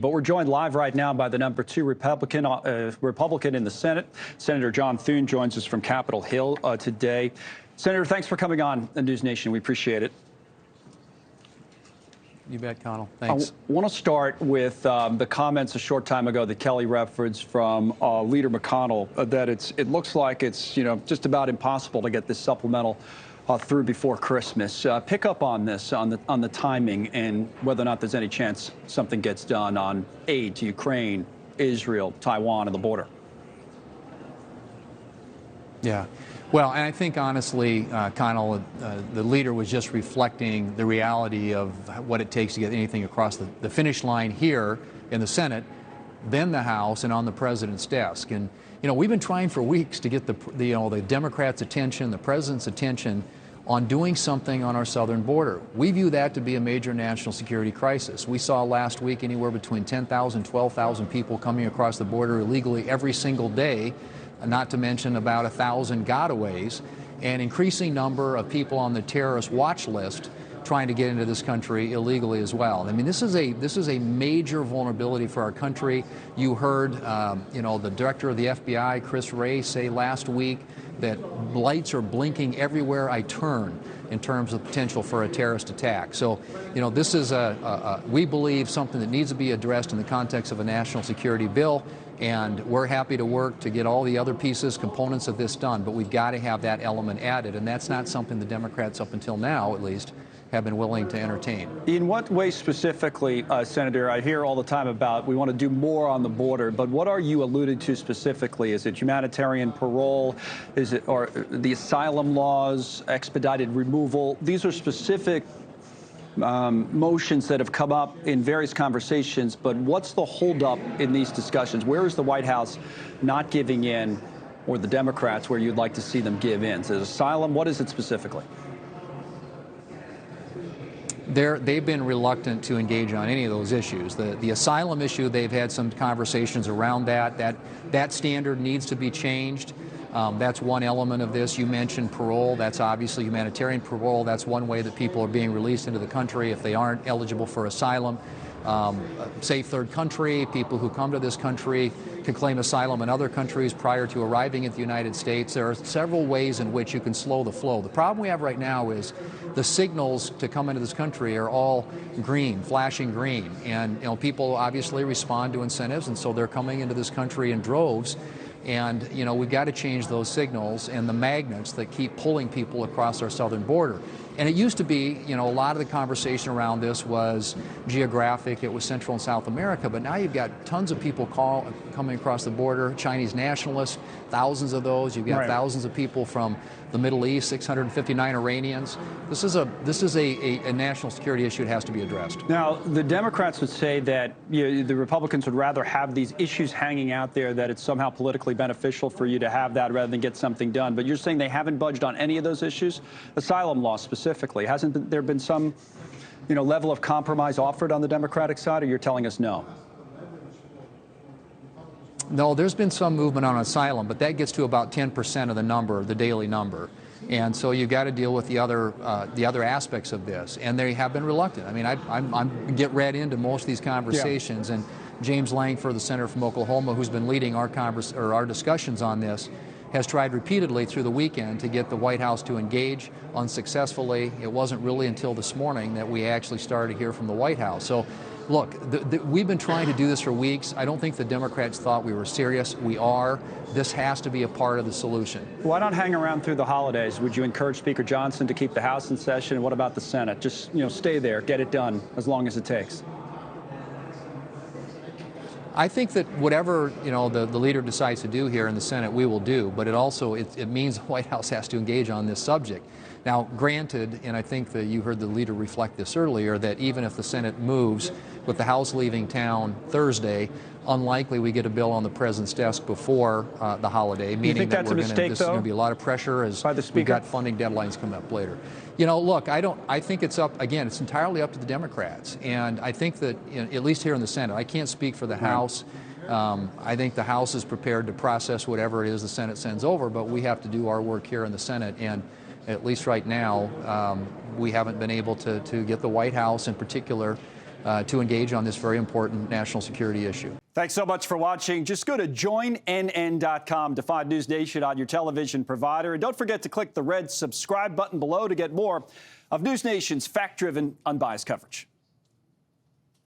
But we're joined live right now by the #2 Republican in the Senate. Senator John Thune joins us from Capitol Hill today. Senator, thanks for coming on the News Nation. We appreciate it. You bet, Connell. Thanks. I want to start with the comments a short time ago that Kelly referenced from Leader McConnell that it looks like it's just about impossible to get this supplemental through before Christmas. Pick up on this, on the timing, and whether or not there's any chance something gets done on aid to Ukraine, Israel, Taiwan, and the border. Yeah. Well, and I think, honestly, Connell, the leader was just reflecting the reality of what it takes to get anything across the finish line here in the Senate, then the House, and on the president's desk. And, we've been trying for weeks to get the Democrats' attention, the president's attention on doing something on our southern border. We view that to be a major national security crisis. We saw last week anywhere between 10,000, 12,000 people coming across the border illegally every single day, not to mention about 1,000 gotaways, and increasing number of people on the terrorist watch list trying to get into this country illegally as well. I mean, this is a major vulnerability for our country. You heard, the director of the FBI, Chris Wray, say last week that lights are blinking everywhere I turn in terms of potential for a terrorist attack. So, this is we believe something that needs to be addressed in the context of a national security bill. And we're happy to work to get all the other pieces, components of this done, but we've got to have that element added, and that's not something the Democrats, up until now at least, have been willing to entertain. In what way specifically, Senator? I hear all the time about we want to do more on the border, but what are you alluded to specifically? Is it humanitarian parole? Is it or the asylum laws, expedited removal? These are specific motions that have come up in various conversations, but what's the holdup in these discussions? Where is the White House not giving in, or the Democrats where you'd like to see them give in? Is it asylum? What is it specifically? They've been reluctant to engage on any of those issues. The asylum issue, they've had some conversations around that standard needs to be changed. That's one element of this. You mentioned parole. That's obviously humanitarian parole. That's one way that people are being released into the country if they aren't eligible for asylum. Safe third country, people who come to this country can claim asylum in other countries prior to arriving at the United States. There are several ways in which you can slow the flow. The problem we have right now is the signals to come into this country are all green, flashing green. And people obviously respond to incentives, and so they're coming into this country in droves. And, we've got to change those signals and the magnets that keep pulling people across our southern border. And it used to be, a lot of the conversation around this was geographic. It was Central and South America. But now you've got tons of people coming across the border, Chinese nationalists, thousands of those. You've got thousands of people from the Middle East, 659 Iranians. This is a national security issue that has to be addressed. Now, the Democrats would say that the Republicans would rather have these issues hanging out there, that it's somehow politically beneficial for you to have that rather than get something done. But you're saying they haven't budged on any of those issues? Asylum law specifically. Hasn't there been some, level of compromise offered on the Democratic side, or you're telling us no? No, there's been some movement on asylum, but that gets to about 10% of the number, the daily number. And so you've got to deal with the other aspects of this. And they have been reluctant. I mean, I get read into most of these conversations, and James Langford, the senator from Oklahoma, who's been leading our discussions on this, has tried repeatedly through the weekend to get the White House to engage unsuccessfully. It wasn't really until this morning that we actually started to hear from the White House. So, look, we've been trying to do this for weeks. I don't think the Democrats thought we were serious. We are. This has to be a part of the solution. Why not hang around through the holidays? Would you encourage Speaker Johnson to keep the House in session? And what about the Senate? Just, stay there, get it done as long as it takes. I think that whatever, the leader decides to do here in the Senate, we will do. But it means the White House has to engage on this subject. Now, granted, and I think that you heard the leader reflect this earlier, that even if the Senate moves with the House leaving town Thursday, unlikely we get a bill on the president's desk before the holiday, meaning that there's going to be a lot of pressure as we've got funding deadlines coming up later. Look, I think it's it's entirely up to the Democrats. And I think that, at least here in the Senate, I can't speak for the House. I think the House is prepared to process whatever it is the Senate sends over, but we have to do our work here in the Senate. And at least right now, we haven't been able to get the White House in particular to engage on this very important national security issue. Thanks so much for watching. Just go to joinnn.com to find News Nation on your television provider. And don't forget to click the red subscribe button below to get more of News Nation's fact-driven, unbiased coverage.